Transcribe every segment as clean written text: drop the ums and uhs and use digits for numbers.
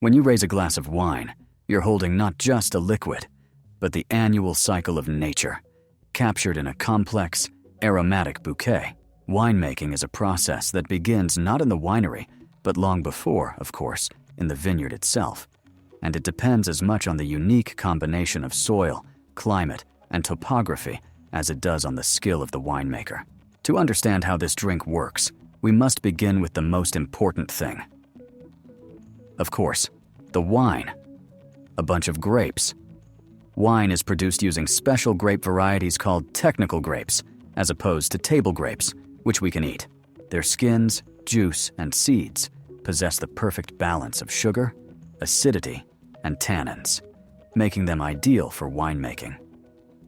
When you raise a glass of wine, you're holding not just a liquid, but the annual cycle of nature, captured in a complex, aromatic bouquet. Winemaking is a process that begins not in the winery, but long before, of course, in the vineyard itself. And it depends as much on the unique combination of soil, climate, and topography as it does on the skill of the winemaker. To understand how this drink works, we must begin with the most important thing. Of course, the wine. A bunch of grapes. Wine is produced using special grape varieties called technical grapes, as opposed to table grapes, which we can eat. Their skins, juice, and seeds possess the perfect balance of sugar, acidity, and tannins, making them ideal for winemaking.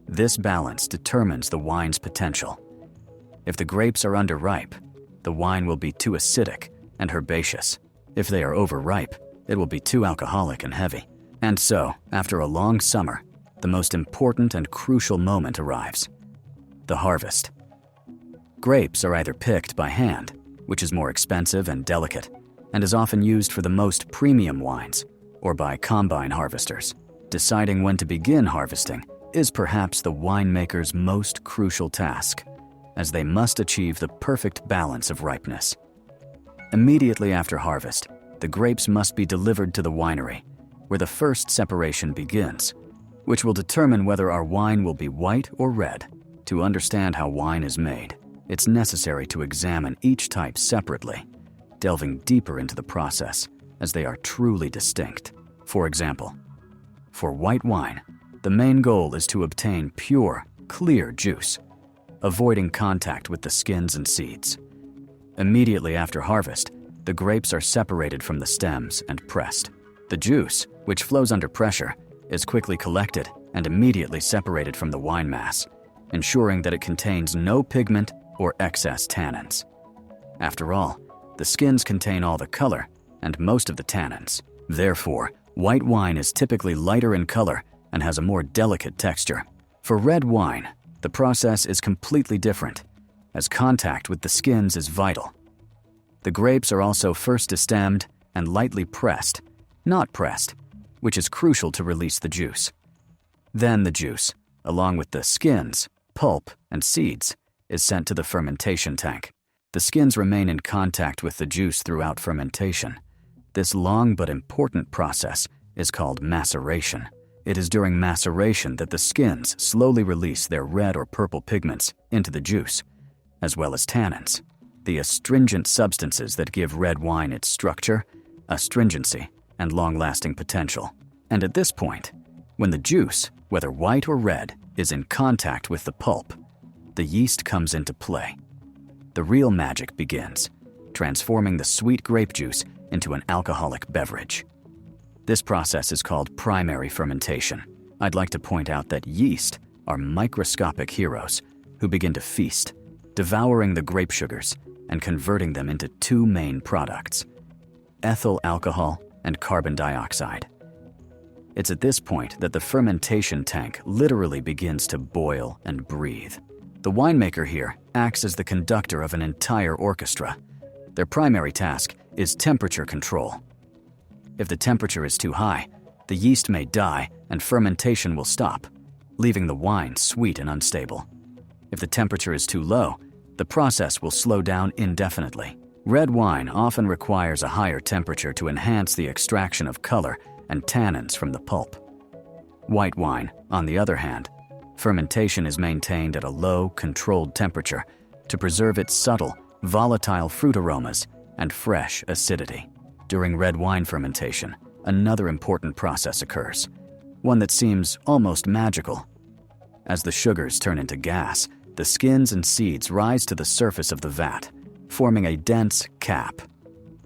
This balance determines the wine's potential. If the grapes are underripe, the wine will be too acidic and herbaceous. If they are overripe, it will be too alcoholic and heavy. And so, after a long summer, the most important and crucial moment arrives: the harvest. Grapes are either picked by hand, which is more expensive and delicate, and is often used for the most premium wines, or by combine harvesters. Deciding when to begin harvesting is perhaps the winemaker's most crucial task, as they must achieve the perfect balance of ripeness. Immediately after harvest, the grapes must be delivered to the winery, where the first separation begins, which will determine whether our wine will be white or red. To understand how wine is made, it's necessary to examine each type separately, delving deeper into the process, as they are truly distinct. For example, for white wine, the main goal is to obtain pure, clear juice, avoiding contact with the skins and seeds. Immediately after harvest, the grapes are separated from the stems and pressed. The juice, which flows under pressure, is quickly collected and immediately separated from the wine mass, ensuring that it contains no pigment or excess tannins. After all, the skins contain all the color and most of the tannins. Therefore, white wine is typically lighter in color and has a more delicate texture. For red wine, the process is completely different, as contact with the skins is vital. The grapes are also first destemmed and lightly pressed, not pressed, which is crucial to release the juice. Then the juice, along with the skins, pulp, and seeds, is sent to the fermentation tank. The skins remain in contact with the juice throughout fermentation. This long but important process is called maceration. It is during maceration that the skins slowly release their red or purple pigments into the juice, as well as tannins, the astringent substances that give red wine its structure, astringency, and long-lasting potential. And at this point, when the juice, whether white or red, is in contact with the pulp, the yeast comes into play. The real magic begins, transforming the sweet grape juice into an alcoholic beverage. This process is called primary fermentation. I'd like to point out that yeast are microscopic heroes who begin to feast, devouring the grape sugars and converting them into two main products: ethyl alcohol and carbon dioxide. It's at this point that the fermentation tank literally begins to boil and breathe. The winemaker here acts as the conductor of an entire orchestra. Their primary task is temperature control. If the temperature is too high, the yeast may die and fermentation will stop, leaving the wine sweet and unstable. If the temperature is too low, the process will slow down indefinitely. Red wine often requires a higher temperature to enhance the extraction of color and tannins from the pulp. White wine, on the other hand, fermentation is maintained at a low, controlled temperature to preserve its subtle, volatile fruit aromas and fresh acidity. During red wine fermentation, another important process occurs, one that seems almost magical. As the sugars turn into gas, the skins and seeds rise to the surface of the vat, forming a dense cap.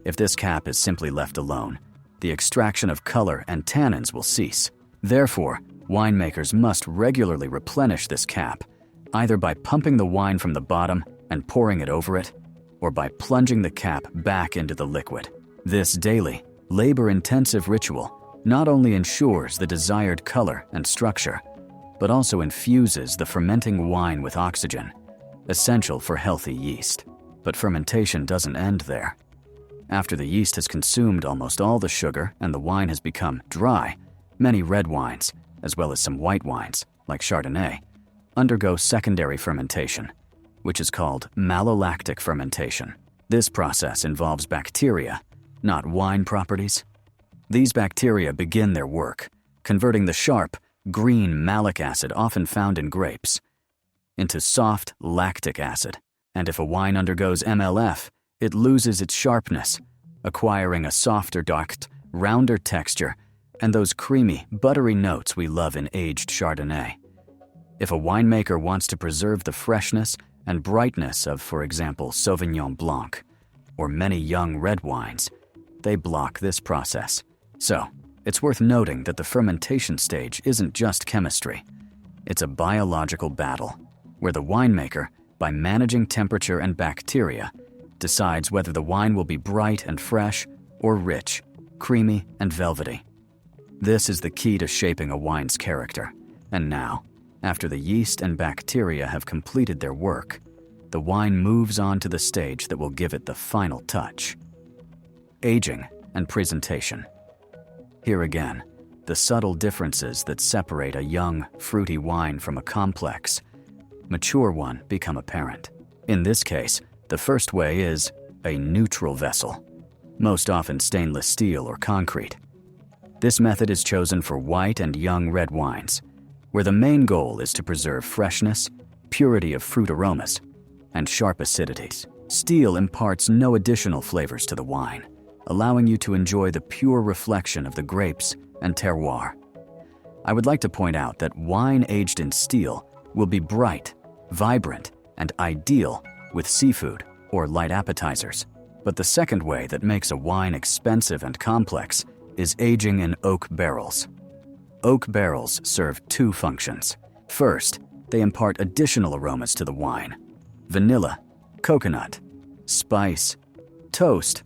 If this cap is simply left alone, the extraction of color and tannins will cease. Therefore, winemakers must regularly replenish this cap, either by pumping the wine from the bottom and pouring it over it, or by plunging the cap back into the liquid. This daily, labor-intensive ritual not only ensures the desired color and structure, but also infuses the fermenting wine with oxygen, essential for healthy yeast. But fermentation doesn't end there. After the yeast has consumed almost all the sugar and the wine has become dry, many red wines, as well as some white wines, like Chardonnay, undergo secondary fermentation, which is called malolactic fermentation. This process involves bacteria, not wine properties. These bacteria begin their work, converting the sharp, green malic acid often found in grapes into soft lactic acid. And if a wine undergoes MLF, it loses its sharpness, acquiring a softer, dark, rounder texture and those creamy, buttery notes we love in aged Chardonnay. If a winemaker wants to preserve the freshness and brightness of, for example, Sauvignon Blanc or many young red wines, they block this process. So, it's worth noting that the fermentation stage isn't just chemistry. It's a biological battle where the winemaker, by managing temperature and bacteria, decides whether the wine will be bright and fresh or rich, creamy and velvety. This is the key to shaping a wine's character. And now, after the yeast and bacteria have completed their work, the wine moves on to the stage that will give it the final touch. Aging and presentation. Here again, the subtle differences that separate a young, fruity wine from a complex, mature one become apparent. In this case, the first way is a neutral vessel, most often stainless steel or concrete. This method is chosen for white and young red wines, where the main goal is to preserve freshness, purity of fruit aromas, and sharp acidities. Steel imparts no additional flavors to the wine, allowing you to enjoy the pure reflection of the grapes and terroir. I would like to point out that wine aged in steel will be bright, vibrant, and ideal with seafood or light appetizers. But the second way that makes a wine expensive and complex is aging in oak barrels. Oak barrels serve two functions. First, they impart additional aromas to the wine: vanilla, coconut, spice, toast,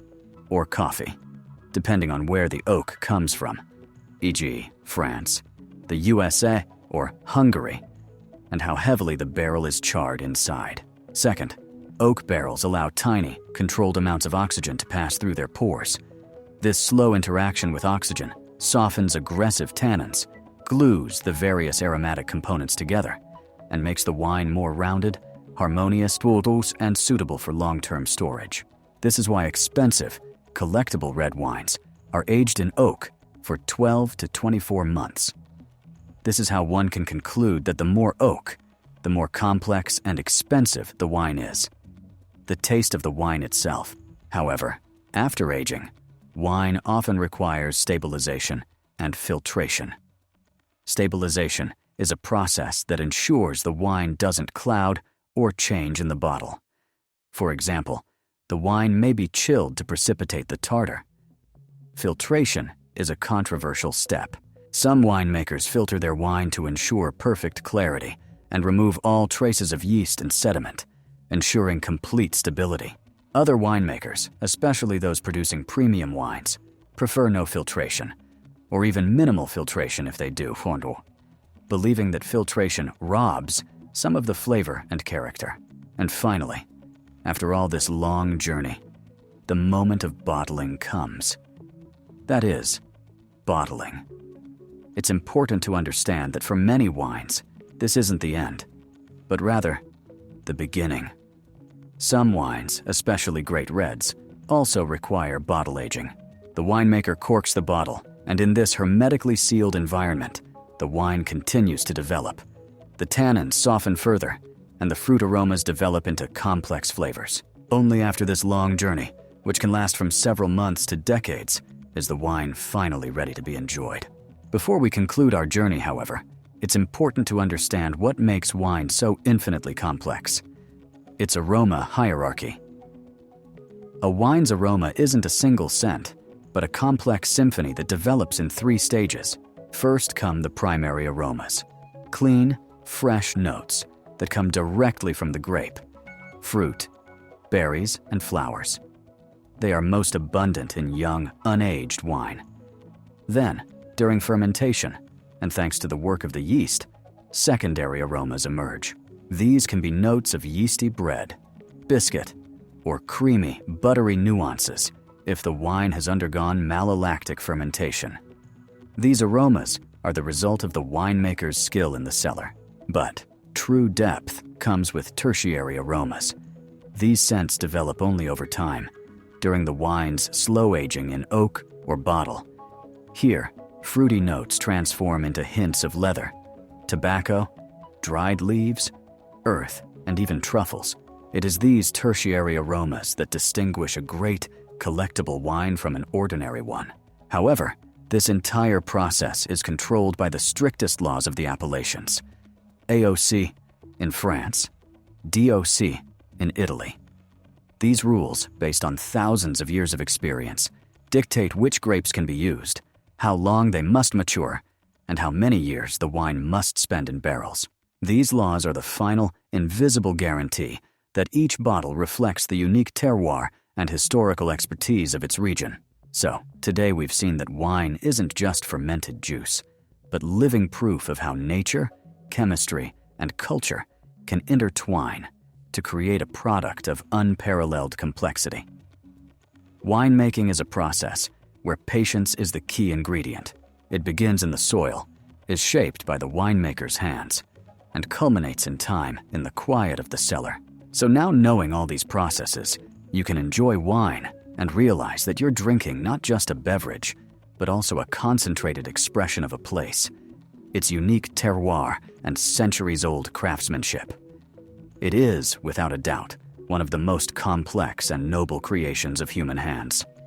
or coffee, depending on where the oak comes from, e.g., France, the USA, or Hungary, and how heavily the barrel is charred inside. Second, oak barrels allow tiny, controlled amounts of oxygen to pass through their pores. This slow interaction with oxygen softens aggressive tannins, glues the various aromatic components together, and makes the wine more rounded, harmonious, and suitable for long-term storage. This is why expensive, collectible red wines are aged in oak for 12 to 24 months. This is how one can conclude that the more oak, the more complex and expensive the wine is. The taste of the wine itself, however, after aging, wine often requires stabilization and filtration. Stabilization is a process that ensures the wine doesn't cloud or change in the bottle. For example, the wine may be chilled to precipitate the tartar. Filtration is a controversial step. Some winemakers filter their wine to ensure perfect clarity and remove all traces of yeast and sediment, ensuring complete stability. Other winemakers, especially those producing premium wines, prefer no filtration, or even minimal filtration if they do, believing that filtration robs some of the flavor and character. And finally, after all this long journey, the moment of bottling comes. That is, bottling. It's important to understand that for many wines, this isn't the end, but rather the beginning. Some wines, especially great reds, also require bottle aging. The winemaker corks the bottle, and in this hermetically sealed environment, the wine continues to develop. The tannins soften further, and the fruit aromas develop into complex flavors. Only after this long journey, which can last from several months to decades, is the wine finally ready to be enjoyed. Before we conclude our journey, however, it's important to understand what makes wine so infinitely complex: its aroma hierarchy. A wine's aroma isn't a single scent, but a complex symphony that develops in 3 stages. First come the primary aromas: clean, fresh notes that come directly from the grape, fruit, berries, and flowers. They are most abundant in young, unaged wine. Then, during fermentation, and thanks to the work of the yeast, secondary aromas emerge. These can be notes of yeasty bread, biscuit, or creamy, buttery nuances if the wine has undergone malolactic fermentation. These aromas are the result of the winemaker's skill in the cellar. But true depth comes with tertiary aromas. These scents develop only over time, during the wine's slow aging in oak or bottle. Here, fruity notes transform into hints of leather, tobacco, dried leaves, earth, and even truffles. It is these tertiary aromas that distinguish a great, collectible wine from an ordinary one. However, this entire process is controlled by the strictest laws of the appellations. AOC in France, DOC in Italy. These rules, based on thousands of years of experience, dictate which grapes can be used, how long they must mature, and how many years the wine must spend in barrels. These laws are the final, invisible guarantee that each bottle reflects the unique terroir and historical expertise of its region. So, today we've seen that wine isn't just fermented juice, but living proof of how nature, chemistry, and culture can intertwine to create a product of unparalleled complexity. Winemaking is a process where patience is the key ingredient. It begins in the soil, is shaped by the winemaker's hands, and culminates in time in the quiet of the cellar. So now, knowing all these processes, you can enjoy wine and realize that you're drinking not just a beverage, but also a concentrated expression of a place, its unique terroir and centuries-old craftsmanship. It is, without a doubt, one of the most complex and noble creations of human hands.